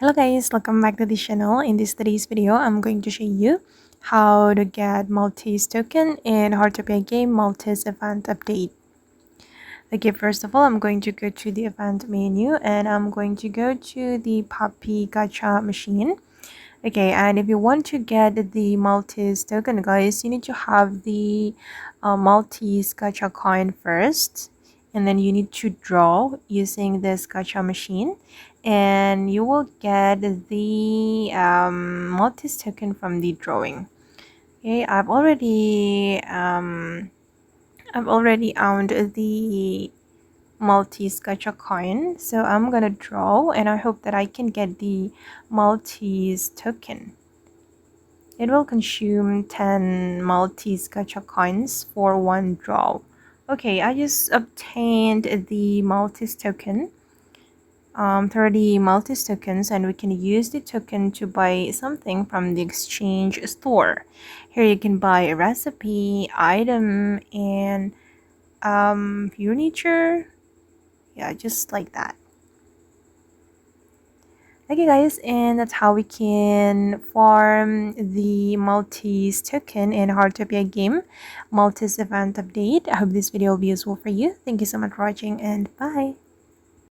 Hello guys, welcome back to the channel. In today's video, I'm going to show you how to get Maltese token in Heartopia game Maltese event update. Okay, first of all, I'm going to go to the event menu and I'm going to go to the puppy gacha machine. Okay, and if you want to get the Maltese token, guys, you need to have the Maltese gacha coin first, and then you need to draw using this gacha machine, and you will get the Maltese token from the drawing. Okay, I've already owned the Maltese gacha coin, so I'm gonna draw and I hope that I can get the Maltese token. It will consume 10 Maltese gacha coins for one draw. Okay, I just obtained the Maltese token, 30 Maltese tokens, and we can use the token to buy something from the exchange store. Here you can buy a recipe, item, and furniture. Yeah, just like that. Okay guys, and that's how we can farm the Maltese token in Heartopia game Maltese event update. I hope this video will be useful for you. Thank you so much for watching and bye.